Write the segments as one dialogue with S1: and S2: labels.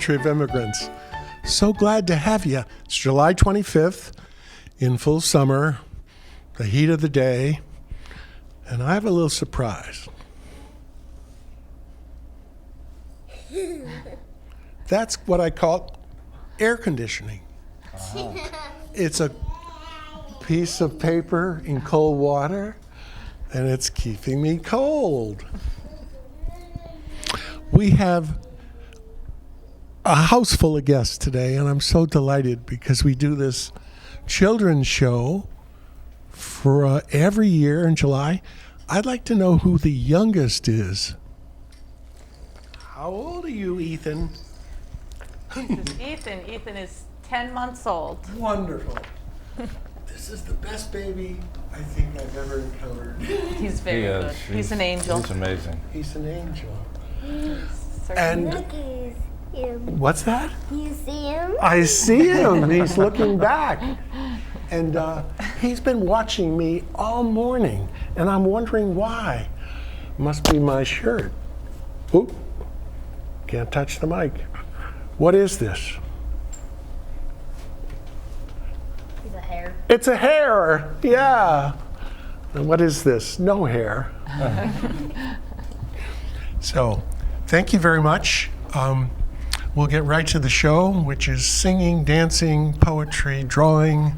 S1: Poetry of Immigrants. So glad to have you. It's July 25th, in full summer, the heat of the day, and I have a little surprise. That's what I call air conditioning. It's a piece of paper in cold water, and it's keeping me cold. We have a house full of guests today, and I'm so delighted because we do this children's show for every year in July. I'd like to know who the youngest is. How old are you, Ethan?
S2: Ethan is 10 months old.
S1: Wonderful. This is the best baby I think I've ever encountered.
S2: He's very good. He's an angel.
S3: He's amazing.
S1: He's an angel.
S2: And
S1: And what's that?
S4: You see him?
S1: I see him. He's looking back. And he's been watching me all morning, and I'm wondering why. Must be my shirt. Oop. Can't touch the mic. What is this?
S4: He's a hair.
S1: It's a hair. Yeah. And what is this? No hair. So, thank you very much. We'll get right to the show, which is singing, dancing, poetry, drawing,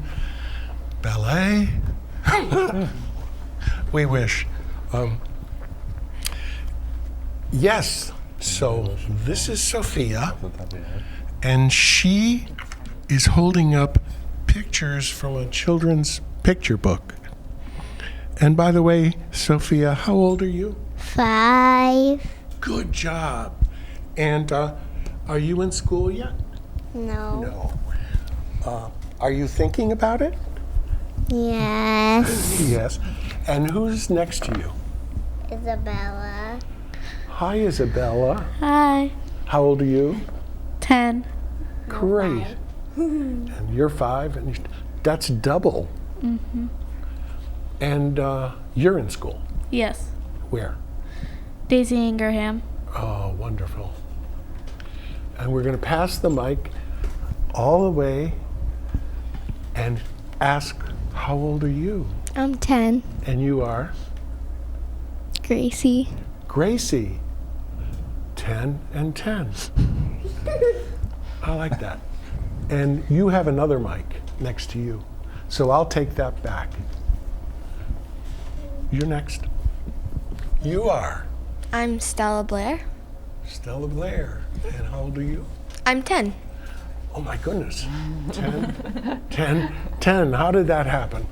S1: ballet. We wish. Yes. So this is Sophia, and she is holding up pictures from a children's picture book. And by the way, Sophia, how old are you?
S4: 5.
S1: Good job. And are you in school yet?
S4: No.
S1: No. Are you thinking about it?
S4: Yes.
S1: Yes. And who's next to you?
S4: Isabella.
S1: Hi, Isabella.
S5: Hi.
S1: How old are you?
S5: 10.
S1: Great. And you're 5, and that's double.
S5: Mm-hmm.
S1: And you're in school.
S5: Yes.
S1: Where?
S5: Daisy Ingraham.
S1: Oh, wonderful. And we're going to pass the mic all the way and ask, how old are you?
S4: I'm 10.
S1: And you are?
S4: Gracie.
S1: Gracie. 10 and 10. I like that. And you have another mic next to you. So I'll take that back. You're next. You are?
S4: I'm Stella Blair.
S1: Stella Blair. And how old are you?
S4: I'm 10.
S1: Oh my goodness. 10, 10, 10. How did that happen?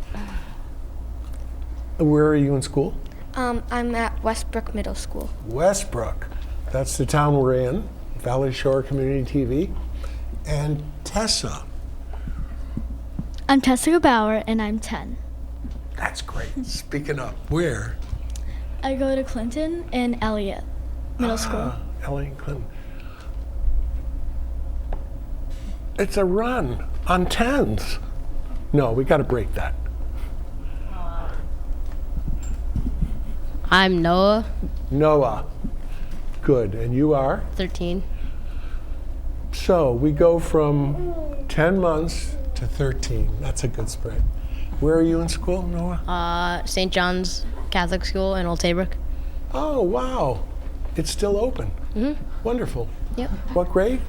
S1: Where are you in school?
S4: I'm at Westbrook Middle School.
S1: Westbrook. That's the town we're in, Valley Shore Community TV. And Tessa.
S5: I'm Tessa Bauer, and I'm 10.
S1: That's great. Speaking up. Where?
S5: I go to Clinton and Elliott Middle School.
S1: Ellie Clinton. It's a run on 10s. No, we got to break that.
S6: I'm Noah,
S1: Noah. Good. And you are?
S6: 13.
S1: So we go from 10 months to 13. That's a good spread. Where are you in school, Noah?
S6: St. John's Catholic School in Old Taybrook.
S1: Oh, wow. It's still open.
S6: Mm-hmm.
S1: Wonderful.
S6: Yep.
S1: What grade?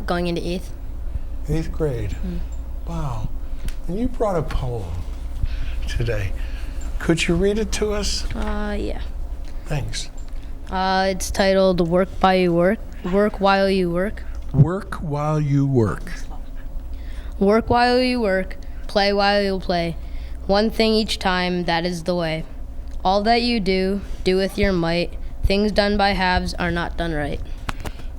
S6: Going into 8th.
S1: 8th grade. Wow. And you brought a poem today. Could you read it to us?
S6: Yeah.
S1: Thanks.
S6: It's titled Work While You Work. Work While You Work.
S1: Work while you work.
S6: Work while you work. Play while you play. One thing each time, that is the way. All that you do, do with your might. Things done by halves are not done right.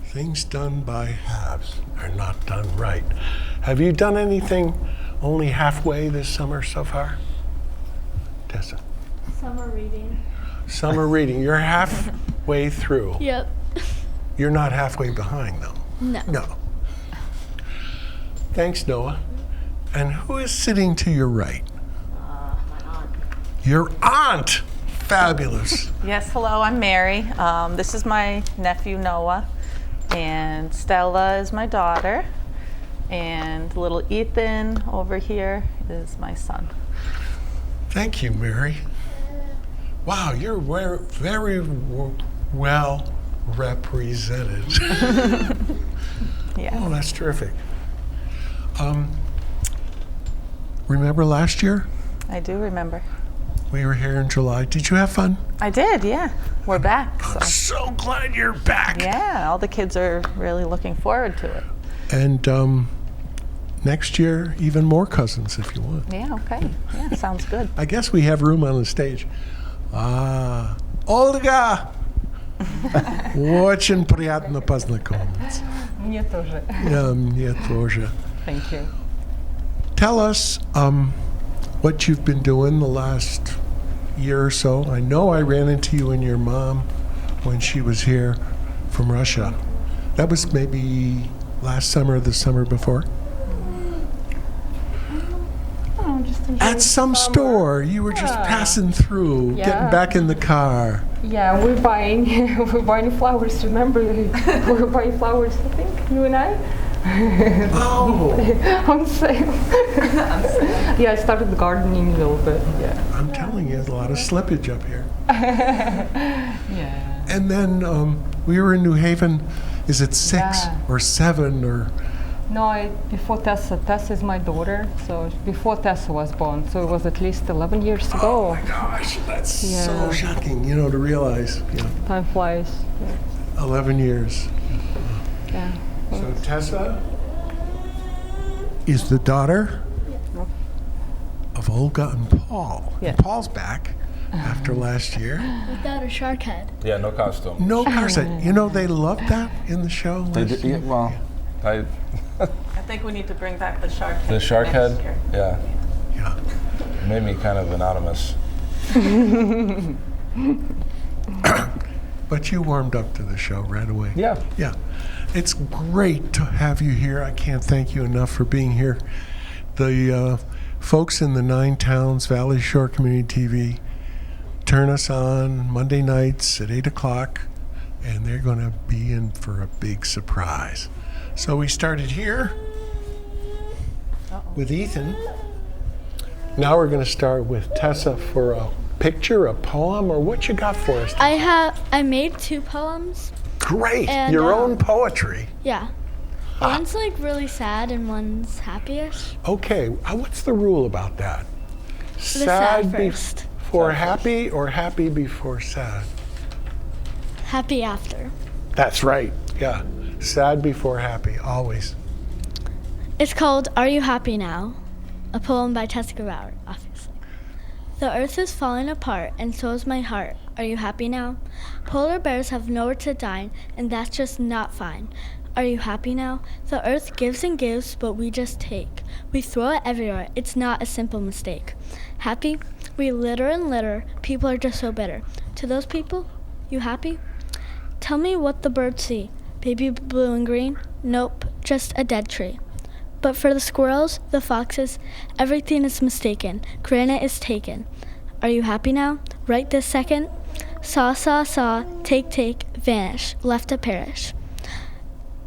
S1: Things done by halves are not done right. Have you done anything only halfway this summer so far? Tessa.
S5: Summer reading.
S1: Summer reading. You're halfway through.
S5: Yep.
S1: You're not halfway behind, though.
S5: No.
S1: No. Thanks, Noah. And who is sitting to your right?
S6: My aunt.
S1: Your aunt. Fabulous.
S2: Yes, hello, I'm Mary. This is my nephew, Noah. And Stella is my daughter. And little Ethan over here is my son.
S1: Thank you, Mary. Wow, you're very well represented.
S2: Yeah.
S1: Oh, that's terrific. Remember last year?
S2: I do remember.
S1: We were here in July. Did you have fun?
S2: I did, yeah. We're back.
S1: I'm so glad you're back.
S2: Yeah, all the kids are really looking forward to it.
S1: And next year, even more cousins if you want.
S2: Yeah, okay. Yeah, sounds good.
S1: I guess we have room on the stage. Olga! Очень приятно познакомиться.
S2: Мне тоже.
S1: Yeah, мне тоже.
S2: Thank you.
S1: Tell us what you've been doing the last year or so. I know I ran into you and your mom when she was here from Russia. That was maybe last summer or the summer before?
S3: Oh, just enjoying
S1: At some
S3: summer.
S1: store. You were just
S3: Yeah.
S1: passing through, getting
S3: Yeah.
S1: back in the car.
S3: Yeah, we're buying we're buying flowers. Remember, we're buying flowers. I think you and I
S1: Oh,
S3: on sale. Yeah, I started gardening a little bit. Yeah.
S1: I'm telling you, there's a lot of slippage up here.
S3: Yeah.
S1: And then we were in New Haven. Is it 6
S3: Yeah.
S1: or 7 or?
S3: No, before Tessa. Tessa is my daughter. So before Tessa was born, so it was at least 11 years
S1: Oh
S3: ago.
S1: my gosh, that's so
S3: Yeah.
S1: shocking, to realize.
S3: Time flies.
S1: 11 years.
S3: Yeah.
S1: So Tessa is the daughter of Olga and Paul.
S2: Yeah.
S1: And Paul's back after last year.
S5: Without a shark head.
S7: Yeah, no costume.
S1: No Carson. They loved that in the show.
S7: They
S1: last
S7: did, yeah,
S1: year.
S7: well,
S2: I think we need to bring back the shark head.
S7: the shark
S2: next
S7: head,
S2: year.
S7: yeah,
S1: Yeah.
S7: it made me kind of anonymous.
S1: But you warmed up to the show right away.
S7: Yeah.
S1: Yeah. It's great to have you here. I can't thank you enough for being here. The folks in the 9 Towns Valley Shore Community TV turn us on Monday nights at 8 o'clock, and they're going to be in for a big surprise. So we started here with Ethan. Now we're going to start with Tessa for a picture, a poem, or what you got for us?
S5: I made 2 poems.
S1: Great.
S5: And,
S1: Your own poetry.
S5: Yeah. One's like really sad and one's happy-ish.
S1: Okay, what's the rule about that?
S5: sad first.
S1: Before happy or happy before sad?
S5: Happy after.
S1: That's right, yeah. Sad before happy, always.
S5: It's called Are You Happy Now? A poem by Tessica Bauer, obviously. The earth is falling apart, and so is my heart. Are you happy now? Polar bears have nowhere to dine, and that's just not fine. Are you happy now? The earth gives and gives, but we just take. We throw it everywhere. It's not a simple mistake. Happy? We litter and litter. People are just so bitter. To those people, you happy? Tell me what the birds see. Baby blue and green? Nope, just a dead tree. But for the squirrels, the foxes, everything is mistaken. Granite is taken. Are you happy now? Right this second? Saw, take, vanish, left to perish.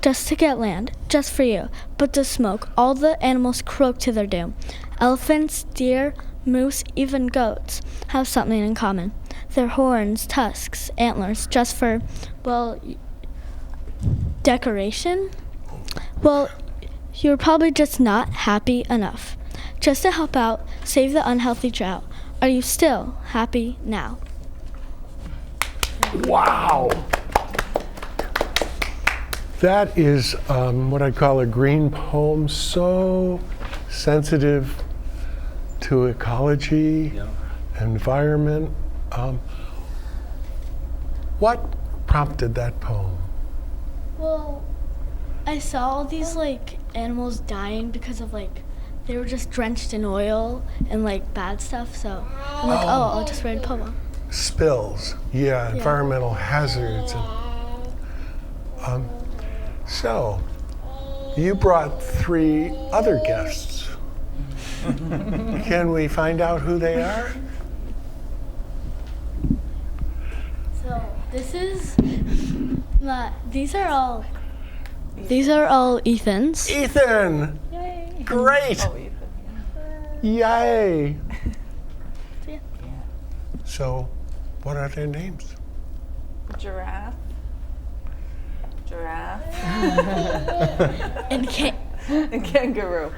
S5: Just to get land, just for you, but to smoke, all the animals croak to their doom. Elephants, deer, moose, even goats have something in common. Their horns, tusks, antlers, just for, decoration? Well, you're probably just not happy enough. Just to help out, save the unhealthy drought. Are you still happy now?
S1: Wow. That is what I call a green poem, so sensitive to ecology, environment. What prompted that poem?
S5: Well, I saw all these animals dying because of they were just drenched in oil and bad stuff, so I'm I'll just write a poem.
S1: Spills, yeah, environmental hazards. And, so, you brought 3 other guests. Can we find out who they are?
S5: So these are all These are all Ethan's.
S1: Ethan!
S2: Yay.
S1: Great!
S2: Oh, Ethan.
S1: Yay!
S5: Yeah.
S1: So, what are their names?
S2: Giraffe.
S5: And
S2: And kangaroo.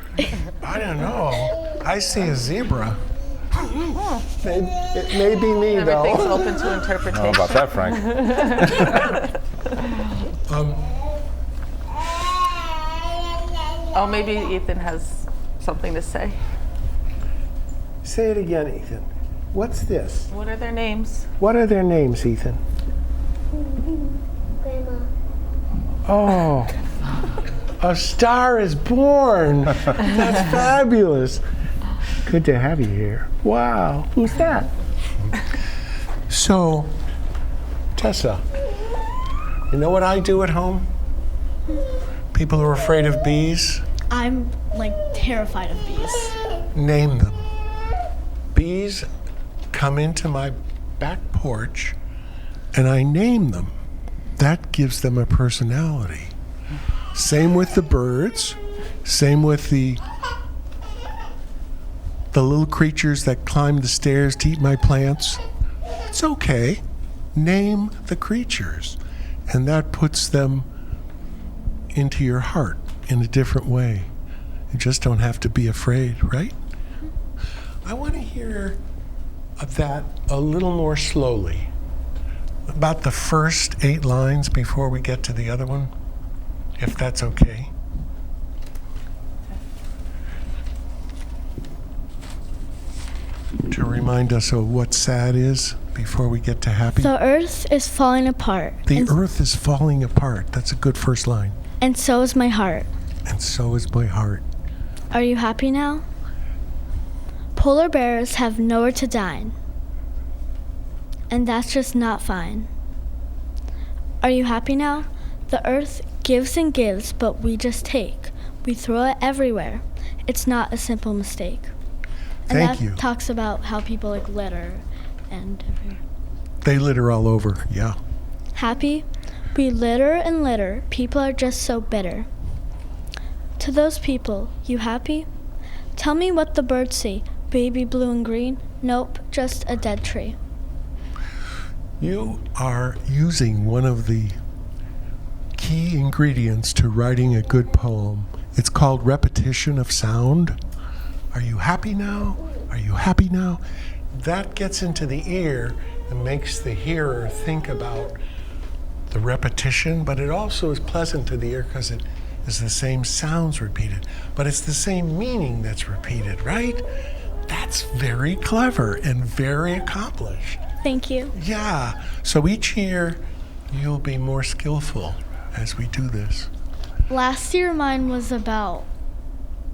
S1: I don't know. I see a zebra. It may be me,
S2: Everything's
S1: though.
S2: open to
S7: I don't know
S2: interpretation.
S7: about that, Frank.
S2: Oh, maybe Ethan has something to say.
S1: Say it again, Ethan. What's this?
S2: What are their names?
S1: What are their names, Ethan? Oh, a star is born. That's fabulous. Good to have you here. Wow, who's that? So, Tessa, you know what I do at home? People who are afraid of bees,
S5: I'm like terrified of bees.
S1: name them. Bees come into my back porch and I name them. That gives them a personality. Same with the birds, same with the little creatures that climb the stairs to eat my plants. It's okay. Name the creatures. And that puts them into your heart in a different way. You just don't have to be afraid, right? I want to hear of that a little more slowly. About the first 8 lines before we get to the other one, if that's okay. To remind us of what sad is before we get to happy.
S5: The earth is falling apart.
S1: The
S5: and,
S1: earth is falling apart. That's a good first line.
S5: and so is my heart.
S1: And so is my heart.
S5: Are you happy now? Polar bears have nowhere to dine. And that's just not fine. Are you happy now? The earth gives and gives, but we just take. We throw it everywhere. It's not a simple mistake. And
S1: Thank
S5: that
S1: you.
S5: talks about how people like litter and everywhere.
S1: They litter all over, yeah.
S5: Happy? We litter and litter. People are just so bitter. To those people, you happy? Tell me what the birds see. Baby blue and green? Nope, just a dead tree.
S1: You are using one of the key ingredients to writing a good poem. It's called repetition of sound. Are you happy now? Are you happy now? That gets into the ear and makes the hearer think about the repetition, but it also is pleasant to the ear because it is the same sounds repeated, but it's the same meaning that's repeated, right? That's very clever and very accomplished.
S5: Thank you.
S1: Yeah, so each year you'll be more skillful as we do this.
S5: Last year mine was about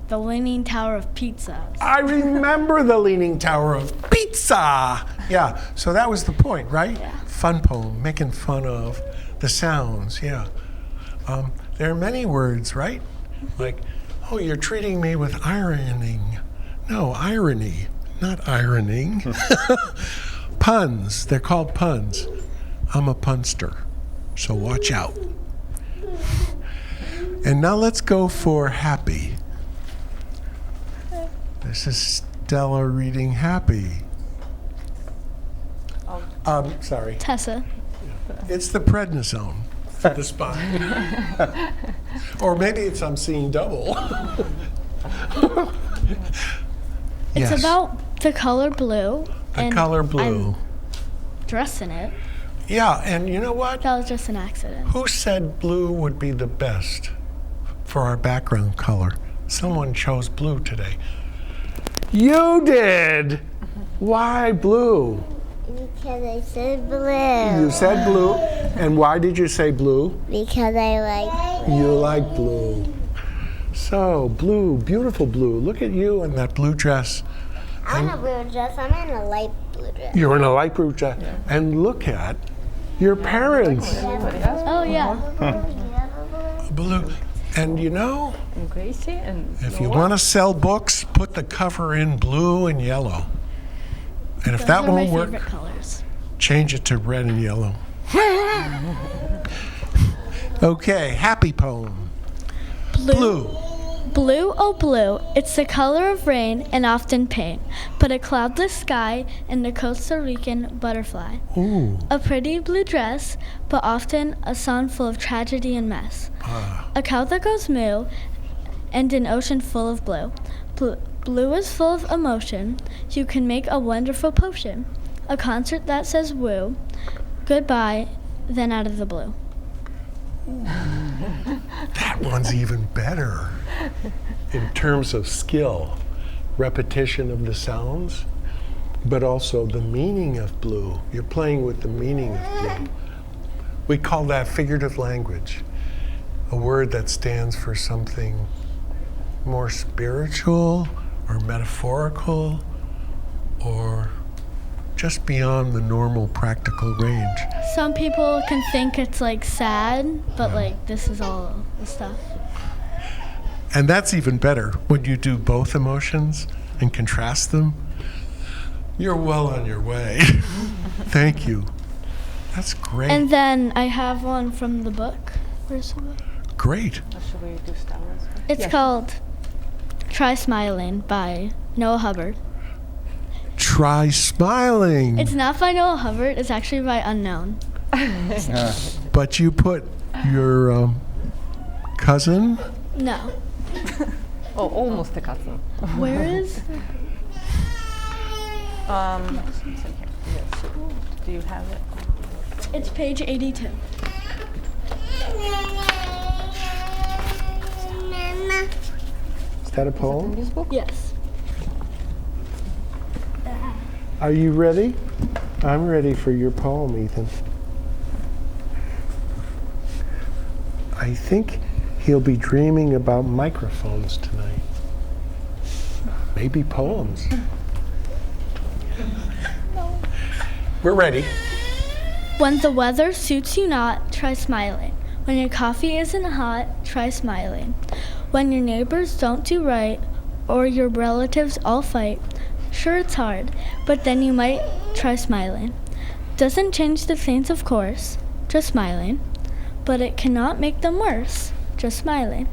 S5: the Leaning Tower of Pizza.
S1: I remember the Leaning Tower of Pizza. Yeah, so that was the point, right?
S5: Yeah.
S1: Fun poem, making fun of the sounds, yeah. There are many words, right? Like, oh, you're treating me with ironing. No, irony, not ironing. Puns, they're called puns. I'm a punster, so watch out. And now let's go for happy. This is Stella reading happy. Sorry.
S5: Tessa.
S1: It's the prednisone for the spine. Or maybe it's I'm seeing double.
S5: It's
S1: Yes,
S5: about the color blue.
S1: the
S5: and
S1: color blue.
S5: I'm dressed in it.
S1: Yeah, and you know what?
S5: That was just an accident.
S1: Who said blue would be the best for our background color? Someone chose blue today. You did! Why blue?
S8: Because I said blue.
S1: You said blue. And why did you say blue?
S8: Because I like
S1: You like blue. So, blue, beautiful blue. Look at you in that blue dress.
S8: I'm in a blue dress. I'm in a light blue dress.
S1: You're in a light blue dress. And look at your parents.
S5: Oh, yeah.
S1: Blue. And you know,
S3: And Gracie and
S1: if you want to sell books, put the cover in blue and yellow. And if
S5: Those
S1: that
S5: are my
S1: won't work,
S5: favorite colors.
S1: change it to red and yellow. Okay, happy poem. Blue.
S5: Blue, oh blue, it's the color of rain and often pain, but a cloudless sky and a Costa Rican butterfly.
S1: Ooh.
S5: A pretty blue dress, but often a song full of tragedy and mess. A cow that goes moo, and an ocean full of blue. Blue is full of emotion. You can make a wonderful potion. A concert that says woo, goodbye, then out of the blue.
S1: That one's even better in terms of skill, repetition of the sounds, but also the meaning of blue. You're playing with the meaning of blue. We call that figurative language, a word that stands for something more spiritual or metaphorical or just beyond the normal practical range.
S5: Some people can think it's like sad, but like this is all the stuff.
S1: And that's even better when you do both emotions and contrast them. You're well on your way. Thank you. That's great.
S5: And then I have one from the book. Where's the book?
S1: Great.
S2: Should we do Stella's?
S5: It's called Try Smiling by Noah Hubbard.
S1: Try smiling.
S5: It's not by Noah Hubbard, it's actually by Unknown.
S1: But you put your cousin?
S5: No.
S3: Oh, almost a cousin.
S5: Where is?
S2: It's in here. Yes. Do you have it?
S5: It's page 82.
S1: Is that a poem?
S5: Yes.
S1: Are you ready? I'm ready for your poem, Ethan. I think he'll be dreaming about microphones tonight. Maybe poems. We're ready.
S5: When the weather suits you not, try smiling. When your coffee isn't hot, try smiling. When your neighbors don't do right, or your relatives all fight, sure it's hard, but then you might try smiling. Doesn't change the things, of course, just smiling. But it cannot make them worse, just smiling.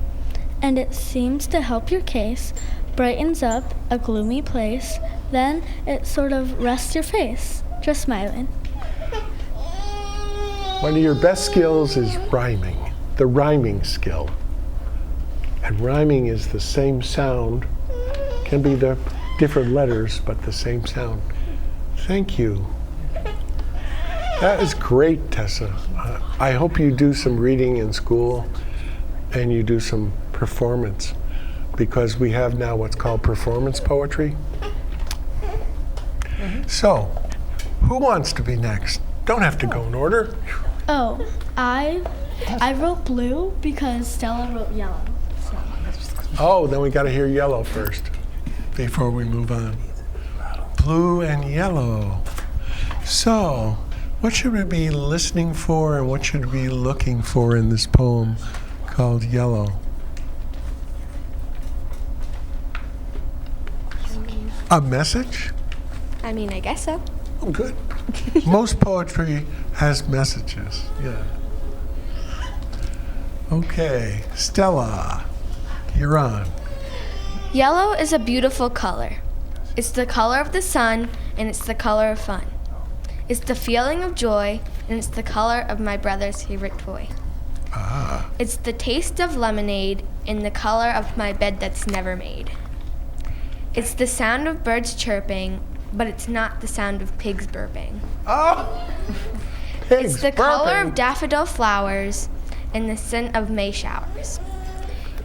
S5: And it seems to help your case, brightens up a gloomy place, then it sort of rests your face, just smiling.
S1: One of your best skills is rhyming, the rhyming skill. And rhyming is the same sound, can be the different letters, but the same sound. Thank you. That is great, Tessa. I hope you do some reading in school and you do some performance, because we have now what's called performance poetry. So, who wants to be next? Don't have to go in order.
S5: Oh, I wrote blue because Stella wrote yellow.
S1: Oh, then we got to hear yellow first before we move on. Blue and yellow. So, what should we be listening for and what should we be looking for in this poem called Yellow? A message?
S4: I mean, I guess so.
S1: Oh, good. Most poetry has messages, yeah. Okay, Stella, you're on.
S4: Yellow is a beautiful color. It's the color of the sun, and it's the color of fun. It's the feeling of joy, and it's the color of my brother's favorite toy.
S1: Ah,
S4: It's the taste of lemonade, and the color of my bed that's never made. It's the sound of birds chirping, but it's not the sound of pigs burping.
S1: oh, pigs
S4: It's the color
S1: burping.
S4: of daffodil flowers and the scent of May showers.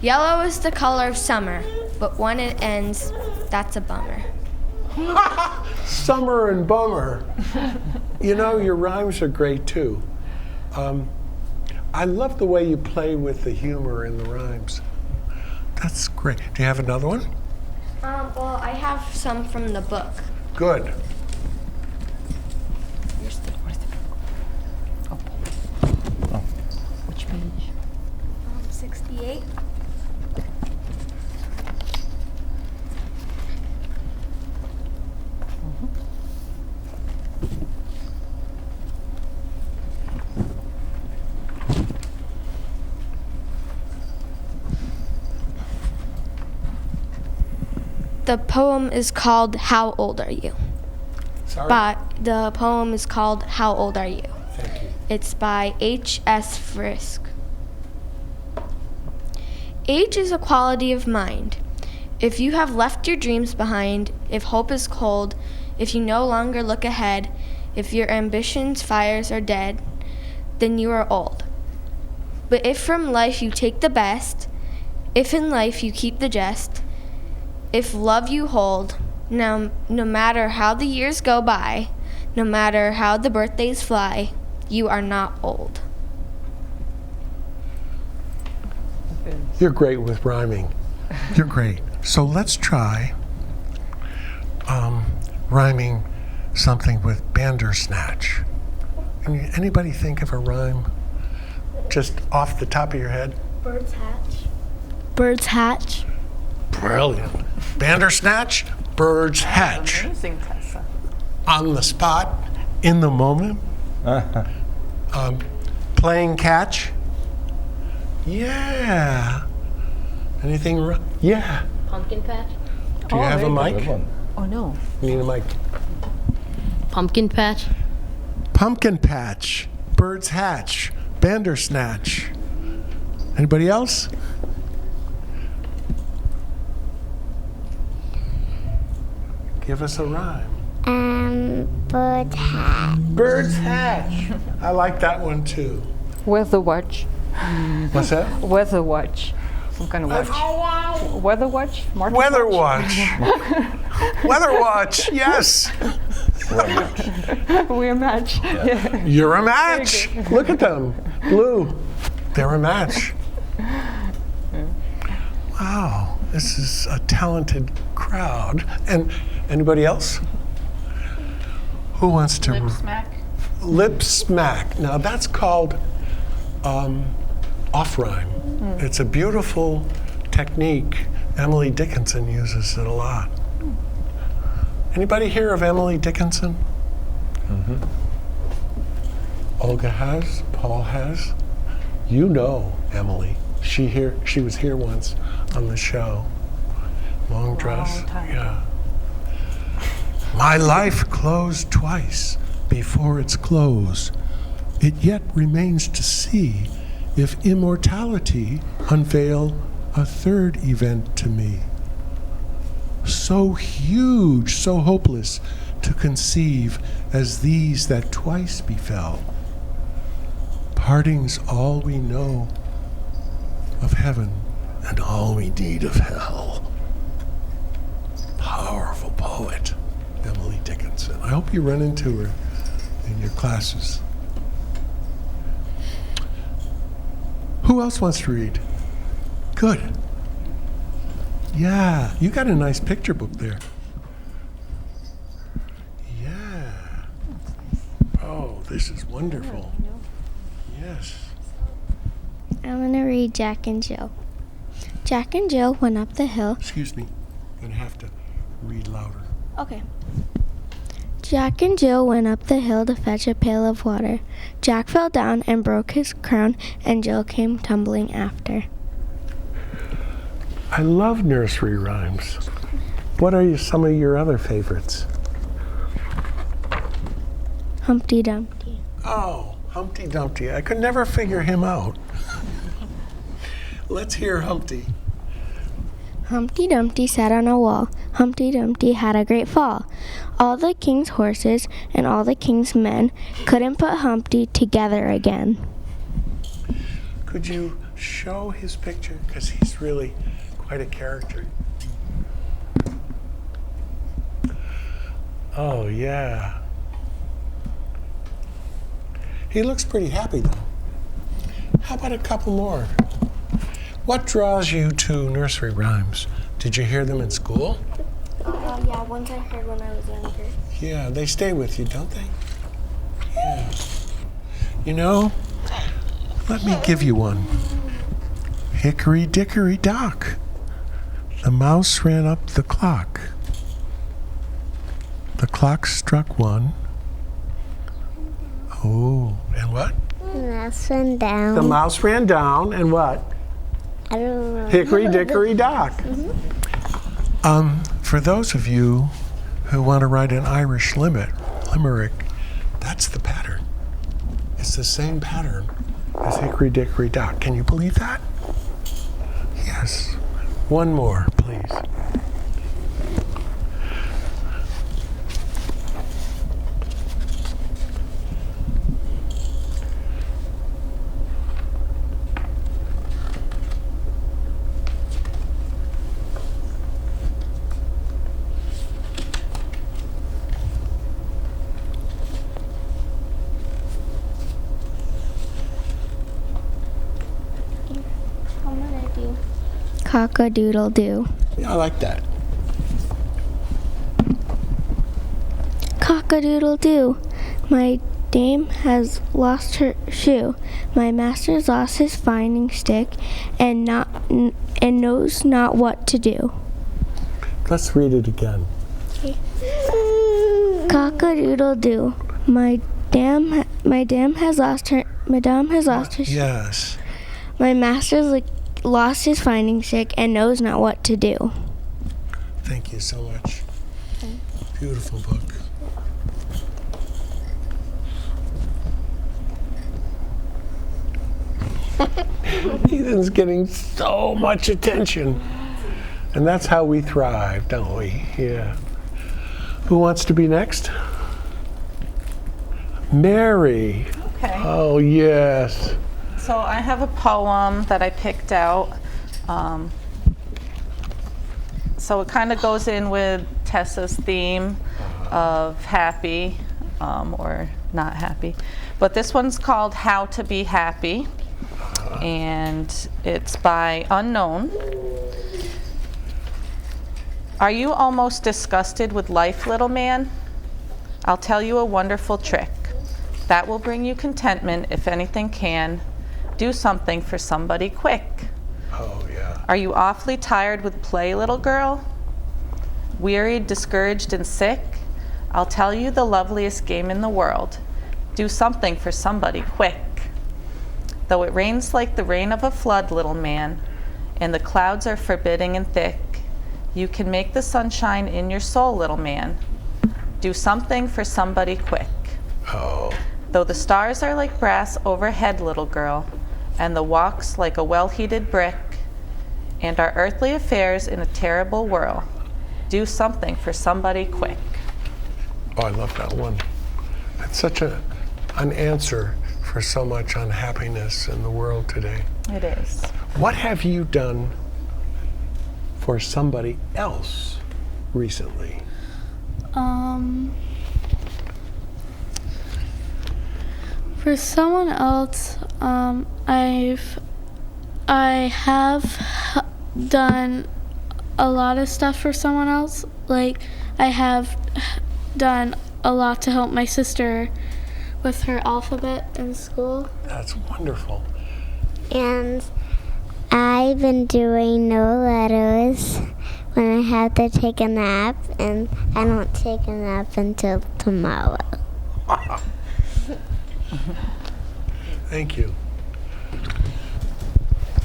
S4: Yellow is the color of summer, but when it ends, that's a bummer.
S1: Summer and bummer. You know, your rhymes are great too. I love the way you play with the humor in the rhymes. That's great. Do you have another one?
S4: Well, I have some from the book.
S1: Good.
S3: Which page?
S4: 68. The poem is called How Old Are You?
S1: Sorry.
S4: The poem is called How Old Are You?
S1: Thank you.
S4: It's by H.S. Frisk. Age is a quality of mind. If you have left your dreams behind, if hope is cold, if you no longer look ahead, if your ambitions' fires are dead, then you are old. But if from life you take the best, if in life you keep the jest, if love you hold, now no matter how the years go by, no matter how the birthdays fly, you are not old.
S1: You're great with rhyming. You're great. So let's try rhyming something with Bandersnatch. Anybody think of a rhyme just off the top of your head?
S5: Birds hatch. Birds hatch.
S1: Brilliant. Bandersnatch, birds hatch.
S2: Amazing, Tessa.
S1: On the spot, in the moment. Playing catch. Yeah. Anything? Yeah.
S6: Pumpkin patch.
S1: Do you have a mic?
S7: Good one.
S2: Oh, no.
S1: You need a mic.
S6: Pumpkin patch.
S1: Pumpkin patch, birds hatch, Bandersnatch. Anybody else? Give us a rhyme.
S8: Bird hat.
S1: Birds hatch. I like that one too.
S3: Weather watch.
S1: What's that?
S3: Weather watch. Some kind of watch. Weather watch? Market
S1: Weather watch. Weather watch, yes.
S3: We're a match. Yeah.
S1: You're a match. Look at them. Blue. They're a match. Wow, this is a talented crowd. And anybody else? Who wants to?
S2: Lip smack.
S1: Lip smack. Now that's called off rhyme. It's a beautiful technique. Emily Dickinson uses it a lot. Anybody hear of Emily Dickinson?
S7: Mm-hmm.
S1: Olga has, Paul has. You know Emily. She was here once on the show. Long dress.
S2: time
S1: Yeah. My life closed twice before its close. It yet remains to see if immortality unveil a third event to me. So huge, so hopeless to conceive as these that twice befell. Parting's all we know of heaven and all we need of hell. Powerful poet, Emily Dickinson. I hope you run into her in your classes. Who else wants to read? Good. Yeah, you got a nice picture book there. Yeah. Oh, this is wonderful. Yes.
S5: I'm going to read Jack and Jill. Jack and Jill went up the hill.
S1: Excuse me. I'm gonna have to read louder.
S5: Okay. Jack and Jill went up the hill to fetch a pail of water. Jack fell down and broke his crown, and Jill came tumbling after.
S1: I love nursery rhymes. What are some of your other favorites?
S5: Humpty Dumpty.
S1: Oh, Humpty Dumpty. I could never figure him out. Let's hear Humpty.
S5: Humpty Dumpty sat on a wall. Humpty Dumpty had a great fall. All the king's horses and all the king's men couldn't put Humpty together again.
S1: Could you show his picture? Because he's really quite a character. Oh, yeah. He looks pretty happy, though. How about a couple more? What draws you to nursery rhymes? Did you hear them in school?
S5: Yeah, ones I heard when I was younger.
S1: Yeah, they stay with you, don't they? Yeah. You know, let me give you one. Hickory dickory dock. The mouse ran up the clock. The clock struck one. Oh, and what?
S8: Mouse went down.
S1: The mouse ran down, and what?
S8: I don't know.
S1: Hickory dickory dock. for those of you who want to write an Irish limerick, that's the pattern. It's the same pattern as Hickory Dickory Dock. Can you believe that? Yes. One more, please.
S8: Cock-a-doodle-doo.
S1: Yeah, I like that.
S8: Cock-a-doodle-doo. My dame has lost her shoe. My master's lost his finding stick and knows not what to do.
S1: Let's read it again.
S8: Cock-a-doodle-doo. Madame has lost her shoe.
S1: Yes.
S8: My master's lost his finding stick and knows not what to do.
S1: Thank you so much. Beautiful book. Ethan's getting so much attention. And that's how we thrive, don't we? Yeah. Who wants to be next? Mary.
S2: Okay.
S1: Oh, yes.
S2: So I have a poem that I picked out. So it kind of goes in with Tessa's theme of happy or not happy. But this one's called How to Be Happy. And it's by Unknown. Are you almost disgusted with life, little man? I'll tell you a wonderful trick. That will bring you contentment if anything can. Do something for somebody quick.
S1: Oh, yeah.
S2: Are you awfully tired with play, little girl? Wearied, discouraged, and sick? I'll tell you the loveliest game in the world. Do something for somebody quick. Though it rains like the rain of a flood, little man, and the clouds are forbidding and thick, you can make the sunshine in your soul, little man. Do something for somebody quick.
S1: Oh.
S2: Though the stars are like brass overhead, little girl, and the walks like a well-heated brick, and our earthly affairs in a terrible whirl, do something for somebody quick.
S1: Oh, I love that one. It's such an answer for so much unhappiness in the world today.
S2: It is.
S1: What have you done for somebody else recently?
S5: For someone else, I have done a lot of stuff for someone else. Like, I have done a lot to help my sister with her alphabet in school.
S1: That's wonderful.
S8: And I've been doing no letters when I have to take a nap, and I don't take a nap until tomorrow.
S1: Thank you.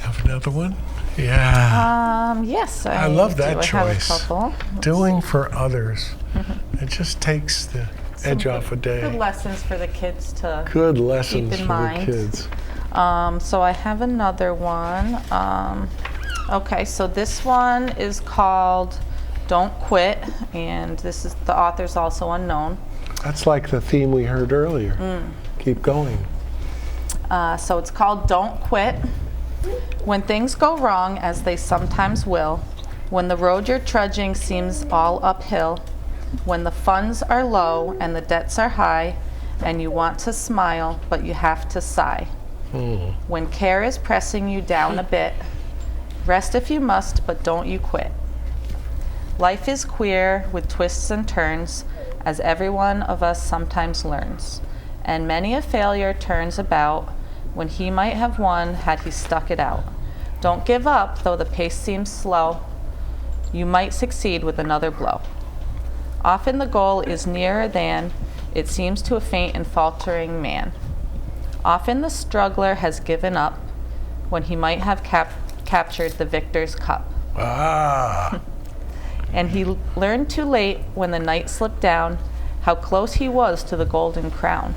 S1: Have another one? Yeah.
S2: Yes,
S1: I love that
S2: do.
S1: choice.
S2: I have a couple.
S1: Doing for others. It just takes the edge off a
S2: Good
S1: day.
S2: lessons for the kids to
S1: Good lessons
S2: keep in
S1: for
S2: mind.
S1: the kids.
S2: So I have another one. Okay, so this one is called Don't Quit, and this is the author's also unknown.
S1: That's like the theme we heard earlier. Keep going.
S2: So it's called Don't Quit. When things go wrong, as they sometimes will, when the road you're trudging seems all uphill, when the funds are low and the debts are high, and you want to smile, but you have to sigh. When care is pressing you down a bit, rest if you must, but don't you quit. Life is queer with twists and turns, as every one of us sometimes learns, and many a failure turns about when he might have won had he stuck it out. Don't give up, though the pace seems slow. You might succeed with another blow. Often the goal is nearer than it seems to a faint and faltering man. Often the struggler has given up when he might have captured the victor's cup.
S1: Ah.
S2: And he learned too late when the night slipped down how close he was to the golden crown.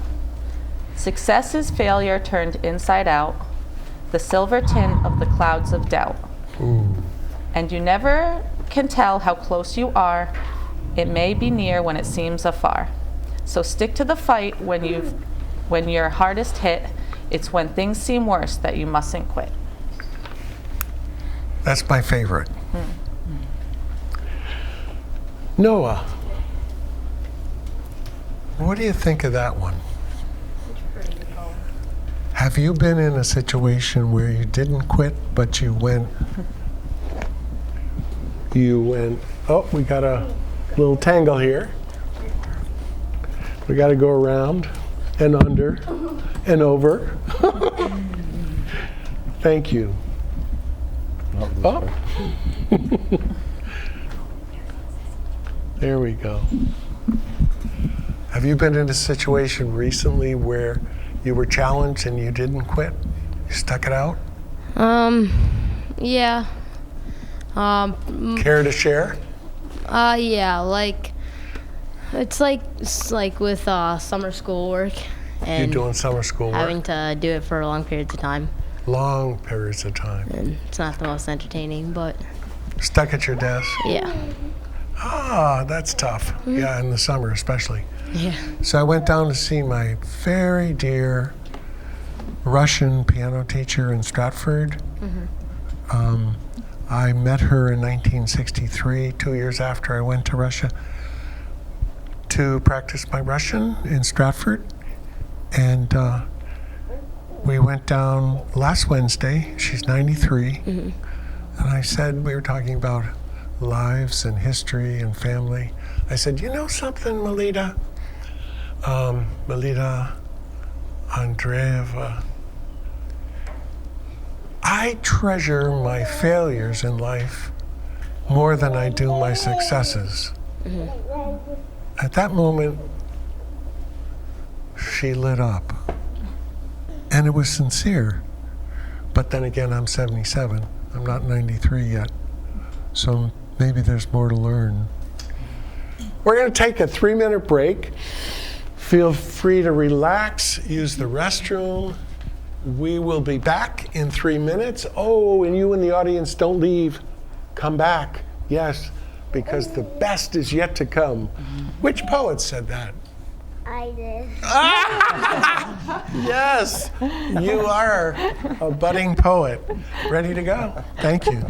S2: Success is failure turned inside out, the silver tint of the clouds of doubt. And you never can tell how close you are. It may be near when it seems afar. So stick to the fight when you're hardest hit. It's when things seem worse that you mustn't quit.
S1: That's my favorite. Noah, what do you think of that one? Have you been in a situation where you didn't quit, but you went, oh, we got a little tangle here. We got to go around and under and over. Thank you. Oh. There we go. Have you been in a situation recently where you were challenged and you didn't quit? You stuck it out?
S6: Yeah.
S1: Care to share?
S6: Yeah, like, it's like with summer school work and
S1: You're doing summer school
S6: having
S1: work?
S6: to do it for long periods of time.
S1: Long periods of time.
S6: And it's not the most entertaining, but
S1: Stuck at your desk?
S6: yeah.
S1: Ah, that's tough. Yeah, in the summer especially.
S6: Yeah.
S1: So I went down to see my very dear Russian piano teacher in Stratford. I met her in 1963, 2 years after I went to Russia, to practice my Russian in Stratford. And we went down last Wednesday. She's 93. And I said, we were talking about lives and history and family. I said, you know something, Melita? Melita Andreeva, I treasure my failures in life more than I do my successes. At that moment, she lit up. And it was sincere. But then again, I'm 77. I'm not 93 yet. So maybe there's more to learn. We're going to take a 3-minute break. Feel free to relax, use the restroom. We will be back in 3 minutes. Oh, and you in the audience, don't leave. Come back. Yes, because the best is yet to come. Which poet said that?
S8: I did.
S1: Yes, you are a budding poet. Ready to go? Thank you.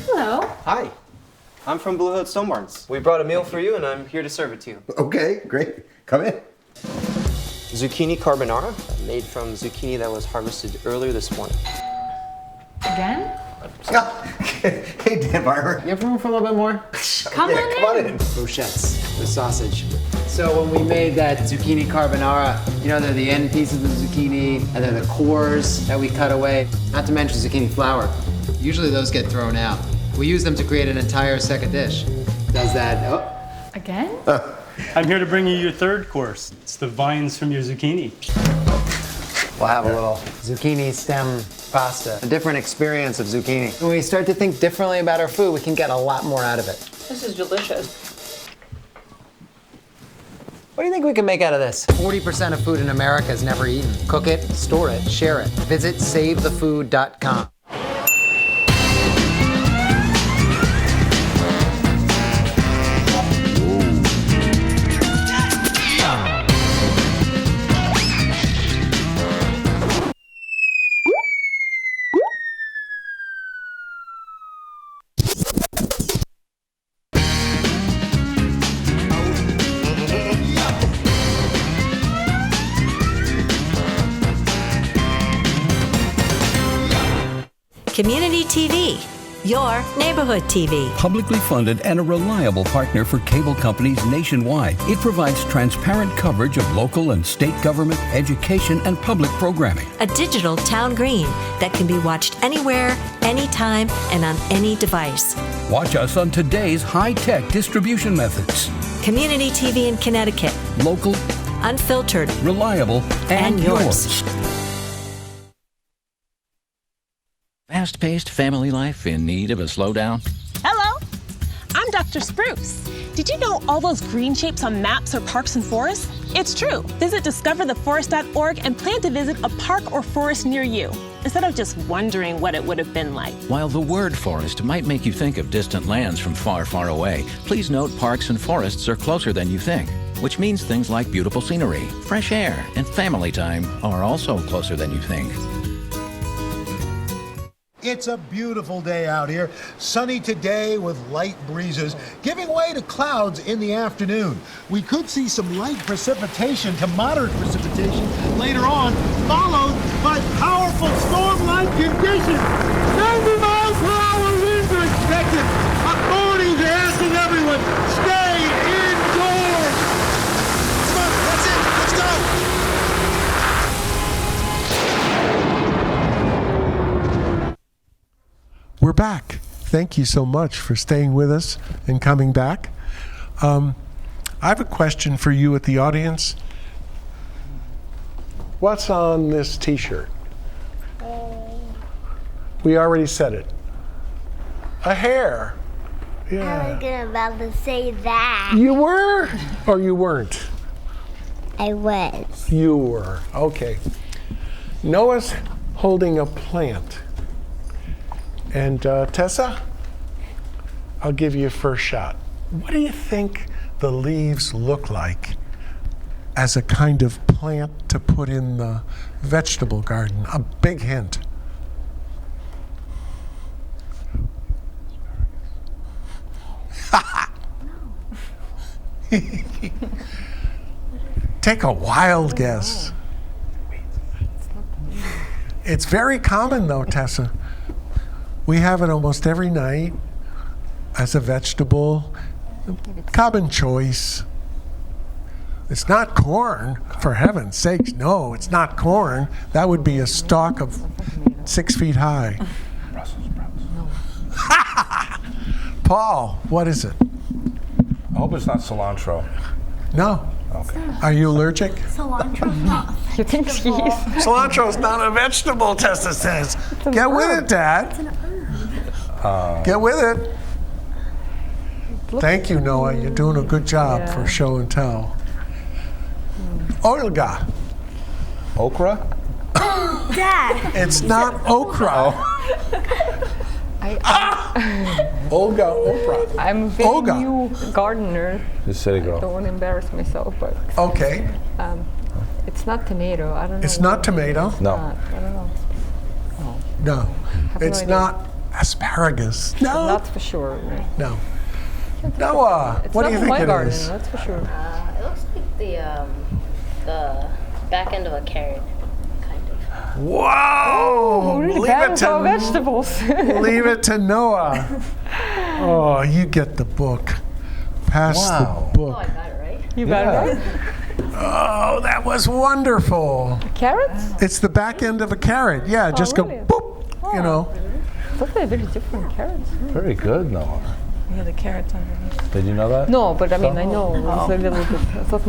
S9: Hello.
S10: Hi, I'm from Blue Hood Stone Barns. We brought a meal for you and I'm here to serve it to you.
S11: Okay, great. Come in.
S10: Zucchini carbonara, made from zucchini that was harvested earlier this morning.
S3: Again?
S11: Hey, Dan Barber.
S9: You have room for a little bit more?
S3: Come on in.
S9: Brochettes with sausage. So when we made that zucchini carbonara, you know, they're the end pieces of the zucchini, and they're the cores that we cut away. Not to mention zucchini flour. Usually those get thrown out. We use them to create an entire second dish. Does that, oh.
S3: Again?
S12: I'm here to bring you your third course. It's the vines from your zucchini.
S9: We'll have a little zucchini stem pasta. A different experience of zucchini. When we start to think differently about our food, we can get a lot more out of it.
S2: This is delicious.
S9: What do you think we can make out of this? 40% of food in America is never eaten. Cook it, store it, share it. Visit SaveTheFood.com.
S13: Community TV, your neighborhood TV.
S14: Publicly funded and a reliable partner for cable companies nationwide, it provides transparent coverage of local and state government, education, and public programming.
S13: A digital town green that can be watched anywhere, anytime, and on any device.
S14: Watch us on today's high-tech distribution methods.
S13: Community TV in Connecticut.
S14: Local,
S13: unfiltered,
S14: reliable, and yours.
S15: fast-paced family life in need of a slowdown?
S16: Hello, I'm Dr. Spruce. Did you know all those green shapes on maps are parks and forests? It's true. Visit discovertheforest.org and plan to visit a park or forest near you, instead of just wondering what it would have been like.
S15: While the word forest might make you think of distant lands from far, far away, please note parks and forests are closer than you think, which means things like beautiful scenery, fresh air, and family time are also closer than you think.
S17: It's a beautiful day out here, sunny today with light breezes, giving way to clouds in the afternoon. We could see some light precipitation to moderate precipitation later on, followed by powerful storm-like conditions. 90 miles per hour winds are expected. Authorities are asking everyone, stay indoors. Come on, that's it, let's go.
S1: We're back. Thank you so much for staying with us and coming back. I have a question for you at the audience. What's on this t-shirt? We already said it. A hare.
S8: I was about to say that.
S1: You were? Or you weren't?
S8: I was.
S1: You were. Okay. Noah's holding a plant. And Tessa, I'll give you a first shot. What do you think the leaves look like as a kind of plant to put in the vegetable garden? A big hint. Take a wild guess. It's very common though, Tessa. We have it almost every night as a vegetable. Common choice. It's not corn, for heaven's sakes. No, it's not corn. That would be a stalk of 6 feet high.
S7: Brussels sprouts.
S1: Paul, what is it?
S7: I hope it's not cilantro.
S1: No.
S7: Okay.
S1: Are you allergic?
S5: Cilantro, no.
S3: You think he's...
S1: Cilantro's not a vegetable, Tessa says. Get with it, Dad. Get with it. Thank you, Noah. You're doing a good job for show and tell. Olga.
S7: Okra?
S5: Dad.
S1: It's not okra. Olga, Oprah.
S3: I'm a very new gardener.
S7: Just city girl.
S3: I don't want to embarrass myself, but
S1: Okay.
S3: it's not tomato. I don't know.
S1: It's not tomato.
S7: No.
S3: I don't know.
S1: No.
S3: no
S1: It's
S3: idea.
S1: not asparagus. No.
S3: That's for sure. Right?
S1: No. Noah,
S3: It's
S1: what
S3: not
S1: do you
S3: in
S1: think
S3: my
S1: it
S3: garden,
S1: is?
S3: that's for sure.
S6: It looks like the back end of a carrot, kind of.
S1: Whoa!
S3: Really
S1: Leave
S3: bad
S1: it
S3: with our
S1: to
S3: vegetables.
S1: leave it to Noah. Oh, you get the book. Pass
S7: Wow.
S1: the book.
S6: Oh, I got it right.
S3: You got it right?
S1: Oh, that was wonderful.
S3: Carrots?
S1: It's the back end of a carrot. Yeah, just
S3: really?
S1: go boop. You know.
S3: Thought they're very different carrots.
S7: Very good, Noah.
S2: Yeah, the carrots underneath.
S7: Did you know that?
S3: No, but I mean, I know it's a little bit. I thought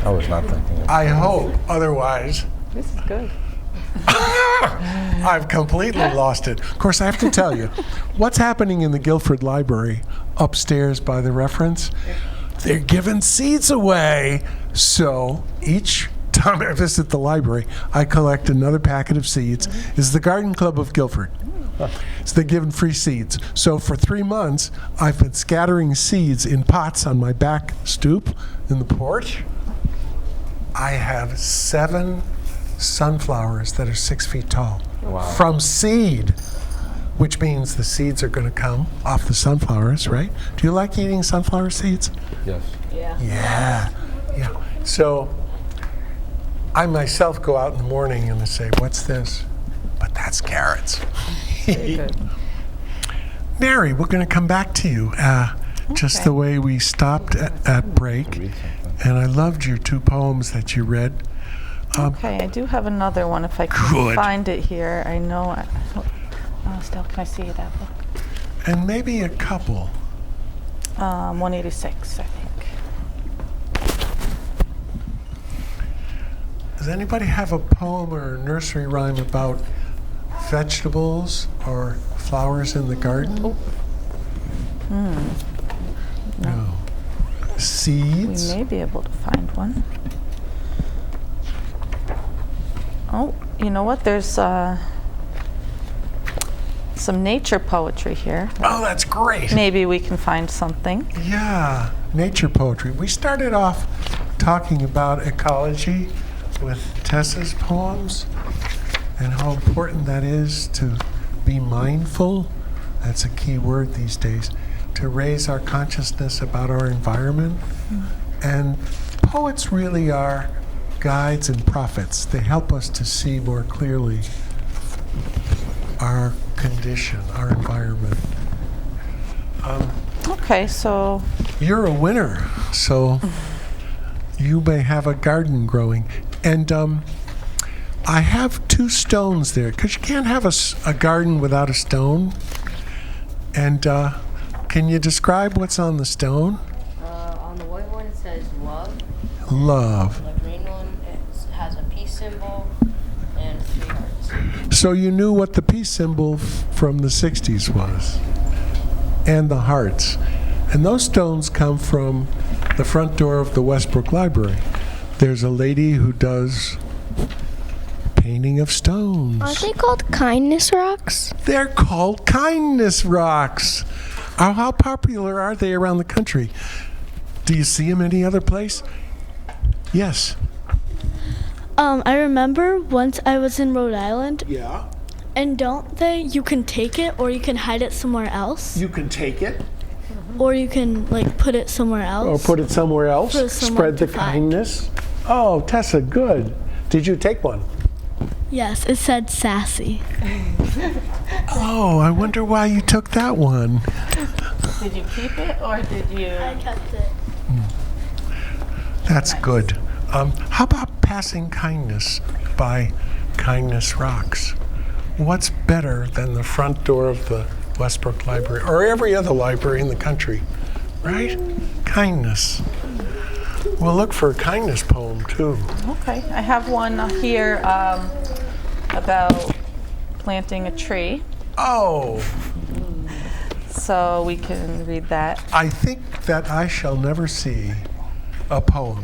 S7: I was not thinking of
S1: I hope. Otherwise,
S3: this is good.
S1: I've completely lost it. Of course, I have to tell you, what's happening in the Guilford Library upstairs by the reference? They're giving seeds away. So each time I visit the library, I collect another packet of seeds. It's the Garden Club of Guilford. So they're giving free seeds. So for 3 months, I've been scattering seeds in pots on my back stoop in the porch. I have 7 sunflowers that are 6 feet tall.
S7: Wow.
S1: From seed, which means the seeds are going to come off the sunflowers, right? Do you like eating sunflower seeds?
S7: Yes.
S1: Yeah. So I myself go out in the morning and I say, what's this? But that's carrots.
S3: Very good.
S1: Mary, we're going to come back to you just the way we stopped at break. And I loved your 2 poems that you read.
S2: Okay, I do have another one if I can
S1: Good.
S2: find it here. I know. Still, can I see that book?
S1: And maybe a couple.
S2: 186, I think.
S1: Does anybody have a poem or a nursery rhyme about vegetables or flowers in the garden? No. Seeds?
S2: We may be able to find one. Oh, you know what? There's some nature poetry here.
S1: Oh, that's great.
S2: Maybe we can find something.
S1: Yeah, nature poetry. We started off talking about ecology with Tessa's poems and how important that is to be mindful. That's a key word these days, to raise our consciousness about our environment. And poets really are guides and prophets. They help us to see more clearly our condition, our environment.
S2: Okay, so
S1: You're a winner, so you may have a garden growing. And I have 2 stones there, because you can't have a garden without a stone. And can you describe what's on the stone?
S6: On the white one it says love.
S1: Love.
S6: On the green one it has a peace symbol and 3 hearts.
S1: So you knew what the peace symbol from the 60s was, and the hearts. And those stones come from the front door of the Westbrook Library. There's a lady who does painting of stones.
S4: Aren't they called kindness rocks?
S1: They're called kindness rocks. How popular are they around the country? Do you see them any other place? Yes.
S5: I remember once I was in Rhode Island.
S1: Yeah.
S5: And you can take it or you can hide it somewhere else.
S1: You can take it.
S5: Or you can put it somewhere else.
S1: Or put it somewhere else.
S5: For someone
S1: Spread the
S5: to find.
S1: kindness. Oh, Tessa, good. Did you take one?
S5: Yes, it said sassy.
S1: Oh, I wonder why you took that one.
S2: did you keep it or did you?
S5: I kept it.
S1: That's good. How about passing kindness by Kindness Rocks? What's better than the front door of the Westbrook Library or every other library in the country, right? Kindness. We'll look for a kindness poem too.
S2: Okay, I have one here about planting a tree.
S1: Oh.
S2: So we can read that.
S1: I think that I shall never see a poem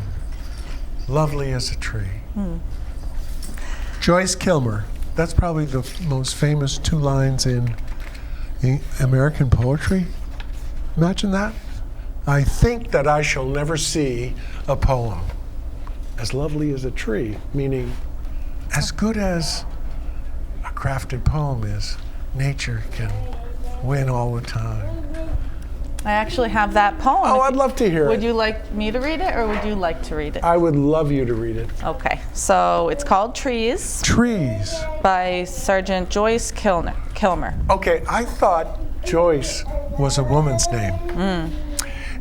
S1: lovely as a tree. Joyce Kilmer. That's probably the most famous 2 lines in American poetry. Imagine that. I think that I shall never see a poem as lovely as a tree, meaning as good as a crafted poem is, nature can win all the time.
S2: I actually have that poem.
S1: Oh, I'd love to hear it.
S2: Would you like me to read it or would you like to read it?
S1: I would love you to read it.
S2: Okay, so it's called Trees.
S1: Trees.
S2: By Sergeant Joyce Kilmer.
S1: Okay, I thought Joyce was a woman's name.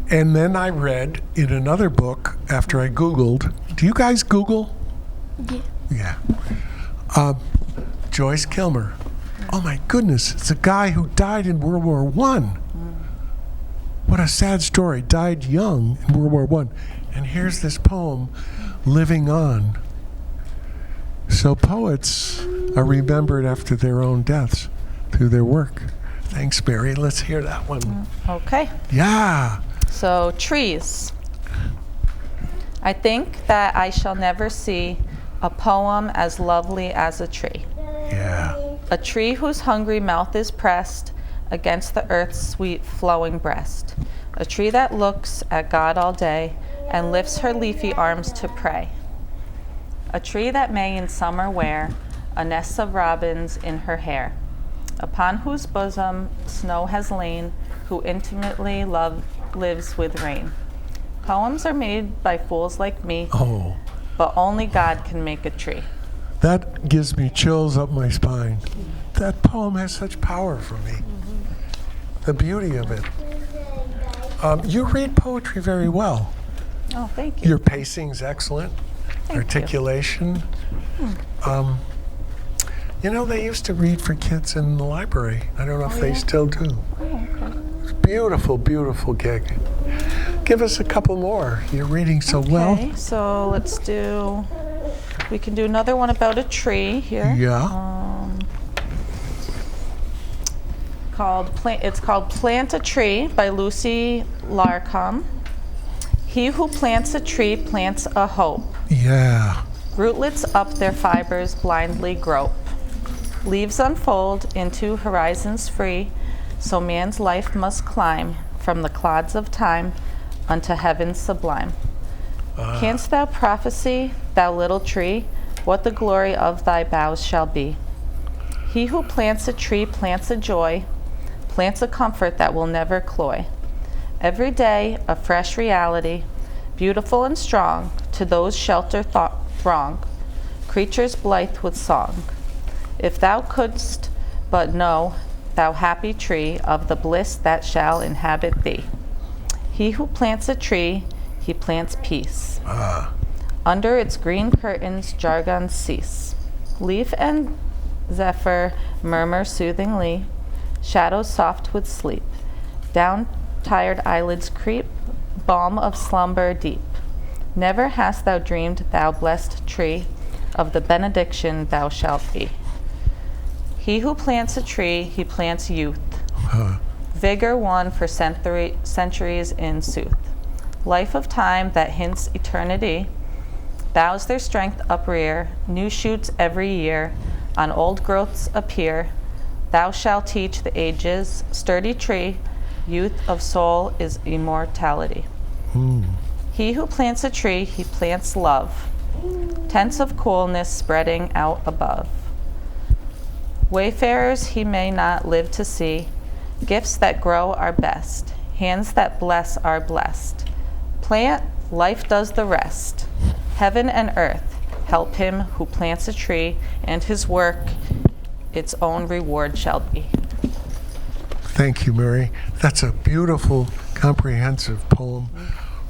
S1: And then I read in another book after I Googled. Do you guys Google? Yeah. Joyce Kilmer. Oh my goodness, it's a guy who died in World War I. What a sad story. Died young in World War I. And here's this poem, Living On. So poets are remembered after their own deaths through their work. Thanks, Mary. Let's hear that one.
S2: Okay.
S1: Yeah.
S2: So, trees. I think that I shall never see a poem as lovely as a tree.
S1: Yeah.
S2: A tree whose hungry mouth is pressed against the earth's sweet flowing breast. A tree that looks at God all day and lifts her leafy arms to pray. A tree that may in summer wear a nest of robins in her hair, upon whose bosom snow has lain, who intimately lives with rain. Poems are made by fools like me, but only God can make a tree.
S1: That gives me chills up my spine. That poem has such power for me. The beauty of it. You read poetry very well.
S2: Oh, thank you.
S1: Your pacing's excellent. Articulation. You know, they used to read for kids in the library. I don't know if they still do. It's a beautiful, beautiful gig. Give us a couple more. You're reading so well.
S2: Okay, so we can do another one about a tree here.
S1: Yeah.
S2: It's called Plant a Tree by Lucy Larcom. He who plants a tree plants a hope.
S1: Yeah.
S2: Rootlets up their fibers blindly grope. Leaves unfold into horizons free, so man's life must climb from the clods of time unto heaven sublime. Canst thou prophesy, thou little tree, what the glory of thy boughs shall be? He who plants a tree plants a joy, plants a comfort that will never cloy. Every day a fresh reality, beautiful and strong, to those shelter throng, creatures blithe with song. If thou couldst but know, thou happy tree, of the bliss that shall inhabit thee. He who plants a tree, he plants peace. Under its green curtains jargons cease. Leaf and zephyr murmur soothingly, shadows soft with sleep. Down tired eyelids creep, balm of slumber deep. Never hast thou dreamed, thou blessed tree, of the benediction thou shalt be. He who plants a tree, he plants youth. Vigor won for centuries in sooth. Life of time that hints eternity. Boughs their strength uprear, new shoots every year on old growths appear. Thou shalt teach the ages, sturdy tree, youth of soul is immortality. He who plants a tree, he plants love. Tents of coolness spreading out above. Wayfarers he may not live to see. Gifts that grow are best. Hands that bless are blessed. Plant, life does the rest. Heaven and earth help him who plants a tree, and his work its own reward shall be.
S1: Thank you, Mary. That's a beautiful, comprehensive poem,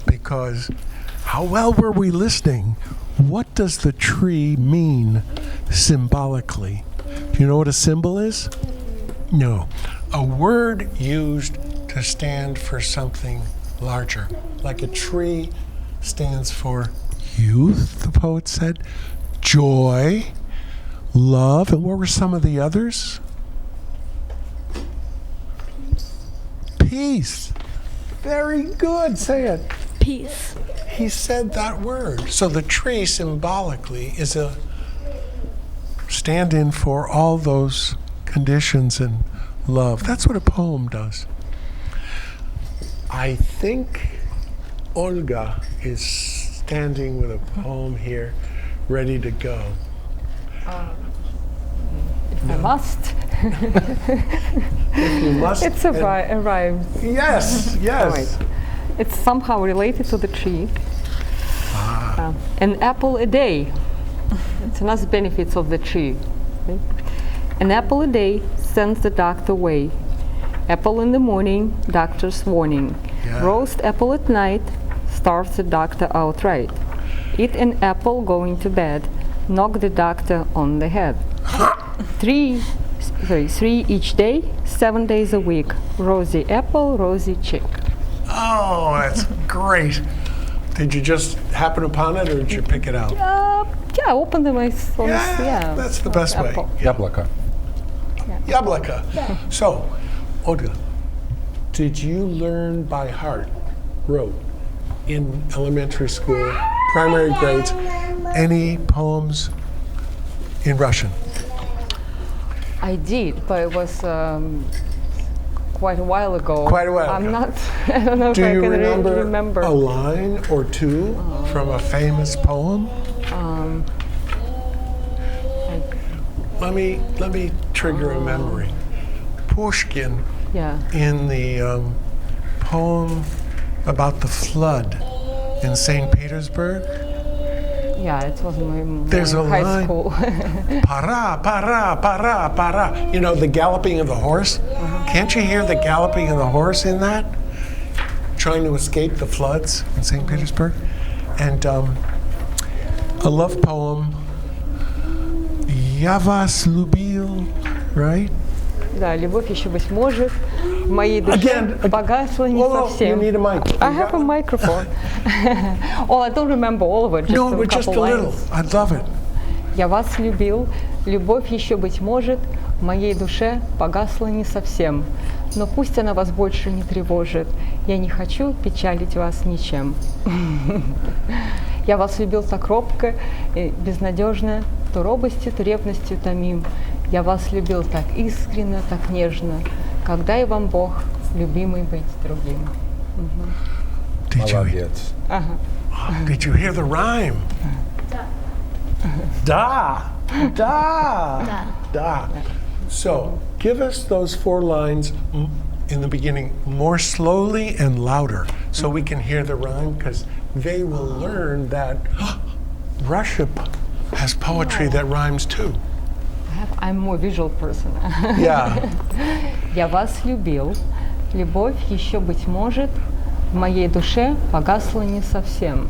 S1: because how well were we listening? What does the tree mean symbolically? Do you know what a symbol is? No. A word used to stand for something larger. Like a tree stands for youth, the poet said, joy, love, and what were some of the others? Peace. Very good. Say it.
S5: Peace.
S1: He said that word. So the tree symbolically is a stand-in for all those conditions and love. That's what a poem does. I think Olga is standing with a poem here, ready to go.
S3: If I must.
S1: If you must.
S3: It's a rhyme.
S1: Yes, yes.
S3: Right. It's somehow related to the tree. An apple a day. It's another benefits of the tree. Okay? An apple a day sends the doctor away. Apple in the morning, doctor's warning.
S1: Yeah.
S3: Roast apple at night, starves the doctor outright. Eat an apple going to bed, knock the doctor on the head. Three each day, 7 days a week. Rosy apple, rosy chick.
S1: Oh, that's great. Did you just happen upon it, or did you pick it out?
S3: Yeah, open them eyes. Yeah,
S1: that's the best way.
S7: Yablaka.
S1: Yablaka. So, Olga, did you learn by heart, wrote, in elementary school, primary grades, any poems in Russian?
S3: I did, but it was quite a while ago.
S1: Quite a while
S3: I'm
S1: ago.
S3: not. I don't know if I can really remember.
S1: A line or two from a famous poem? Let me trigger a memory. Pushkin, in the poem about the flood in St. Petersburg.
S3: Yeah, it was
S1: There's a
S3: high
S1: line.
S3: school.
S1: Para, para, para, para. You know, the galloping of the horse? Can't you hear the galloping of the horse in that? Trying to escape the floods in St. Petersburg. And a love poem, Я вас любил, right?
S3: Да, любовь еще быть может. В моей душе погасла не совсем.
S1: You need a mic.
S3: I have a microphone. Oh, I don't remember all of it. Just
S1: No, but just a little. I love it.
S3: Я вас любил, любовь еще быть может, в моей душе погасла не совсем, но пусть она вас больше не тревожит, я не хочу печалить вас ничем. Я вас любил так робко и безнадежно, то робостью, то ревностью томим. Я вас любил так искренно, так нежно, когда и вам Бог, любимый, быть другим.
S7: Молодец.
S1: Did you hear the rhyme? Da. Da. Da. So, give us those 4 lines in the beginning more slowly and louder so we can hear the rhyme, because they will learn that Russia has poetry that rhymes too.
S3: I'm more visual person.
S1: Yeah.
S3: Я вас любил, любовь еще, быть может, в моей душе погасла не совсем.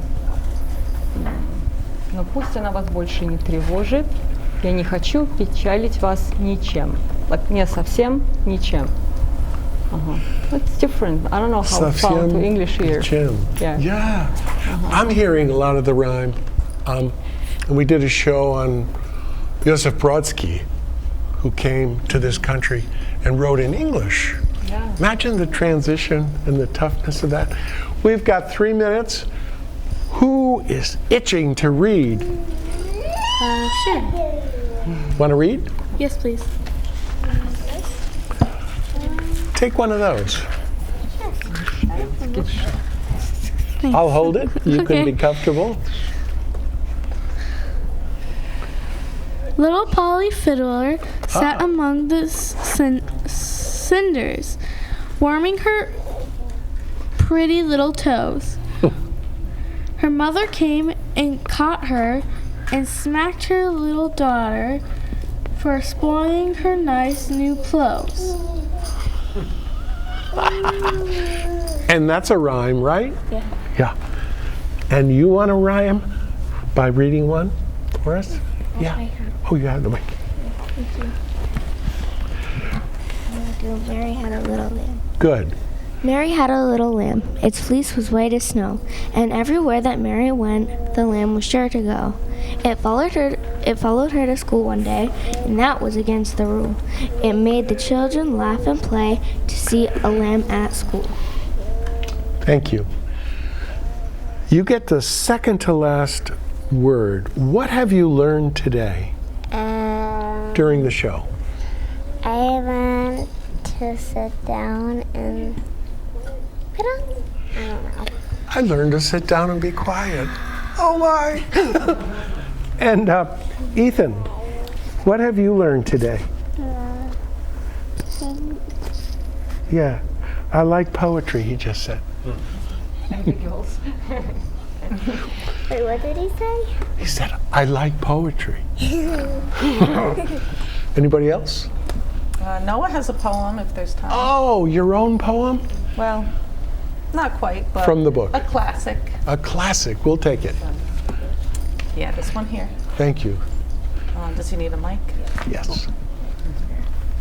S3: Но пусть она вас больше не тревожит, я не хочу печалить вас ничем. Like, не совсем, ничем. It's different. I don't know how it sounds to English here.
S1: Yeah. I'm hearing a lot of the rhyme. And we did a show on Joseph Brodsky, who came to this country and wrote in English.
S3: Yeah.
S1: Imagine the transition and the toughness of that. We've got 3 minutes. Who is itching to read?
S5: Sure.
S1: Want to read?
S5: Yes, please.
S1: Take one of those. I'll hold it. You can be comfortable.
S18: Little Polly Fiddler sat among the cinders, warming her pretty little toes. Her mother came and caught her and smacked her little daughter for spoiling her nice new clothes.
S1: And that's a rhyme, right?
S18: Yeah.
S1: Yeah. And you want to rhyme by reading one for us? Yeah. Oh, you have the mic.
S8: Thank you. I'm going to do Mary Had a Little Lamb.
S1: Good.
S8: Mary had a little lamb. Its fleece was white as snow, and everywhere that Mary went, the lamb was sure to go. It followed her to school one day, and that was against the rule. It made the children laugh and play to see a lamb at school.
S1: Thank you. You get the second to last word. What have you learned today during the show?
S8: I learned to sit down and I don't know.
S1: I learned to sit down and be quiet. Oh my! And Ethan, what have you learned today? Yeah, I like poetry, he just said.
S8: Wait, what did he say?
S1: He said, I like poetry. Anybody else?
S2: Noah has a poem if there's time.
S1: Oh, your own poem?
S2: Well, not quite, but
S1: From the book.
S2: a classic.
S1: A classic, we'll take it.
S2: Yeah, this one here.
S1: Thank you.
S2: Does he need a mic?
S1: Yes.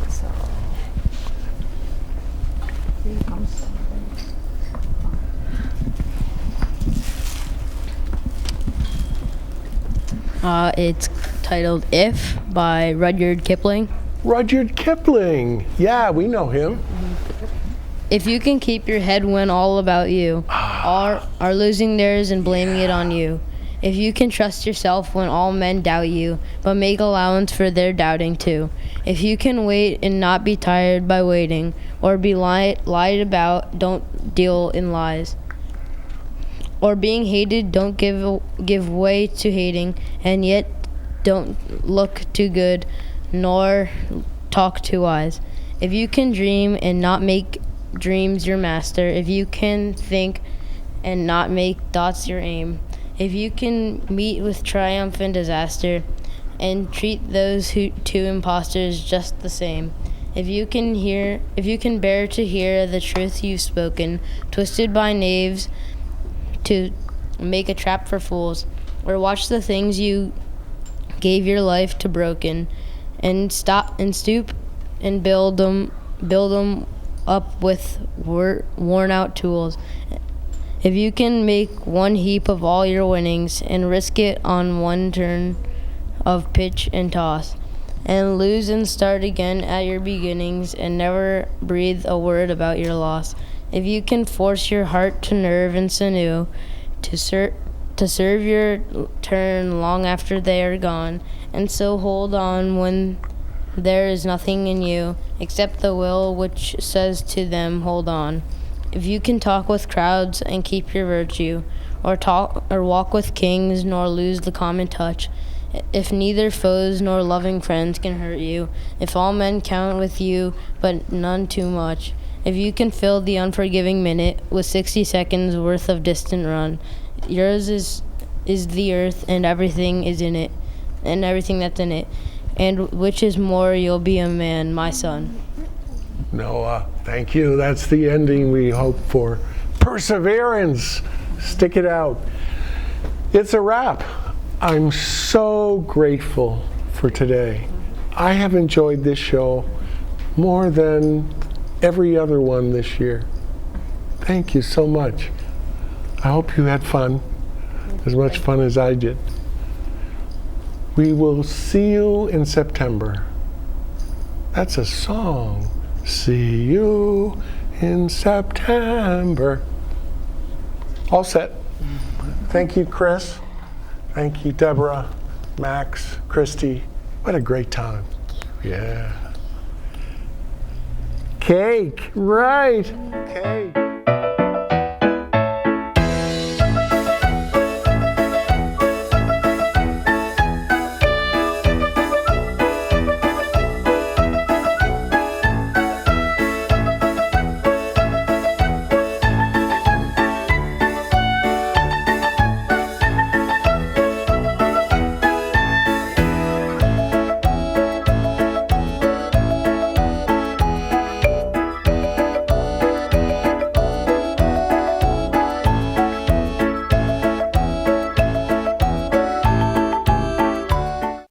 S2: So, here comes.
S6: It's titled If by Rudyard Kipling.
S1: Rudyard Kipling. Yeah, we know him.
S6: If you can keep your head when all about you are losing theirs and blaming it on you. If you can trust yourself when all men doubt you, but make allowance for their doubting too. If you can wait and not be tired by waiting, or be lied about, don't deal in lies. Or being hated, don't give way to hating, and yet don't look too good, nor talk too wise. If you can dream and not make dreams your master, if you can think and not make thoughts your aim, if you can meet with triumph and disaster, and treat those two impostors just the same, if you can bear to hear the truth you've spoken, twisted by knaves to make a trap for fools, or watch the things you gave your life to broken, and stoop and build them up with worn out tools. If you can make one heap of all your winnings and risk it on one turn of pitch and toss, and lose and start again at your beginnings, and never breathe a word about your loss. If you can force your heart to nerve and sinew, to serve your turn long after they are gone, and so hold on when there is nothing in you except the will which says to them, hold on. If you can talk with crowds and keep your virtue, or walk with kings nor lose the common touch, if neither foes nor loving friends can hurt you, if all men count with you but none too much, if you can fill the unforgiving minute with 60 seconds worth of distant run, yours is the earth and everything is in it, and everything that's in it, and which is more, you'll be a man, my son.
S1: Noah, thank you. That's the ending we hope for. Perseverance. Stick it out. It's a wrap. I'm so grateful for today. I have enjoyed this show more than every other one this year. Thank you so much. I hope you had fun, as much fun as I did. We will see you in September. That's a song. See you in September. All set. Thank you, Chris. Thank you, Deborah, Max, Christy. What a great time. Yeah. Cake, right. Cake.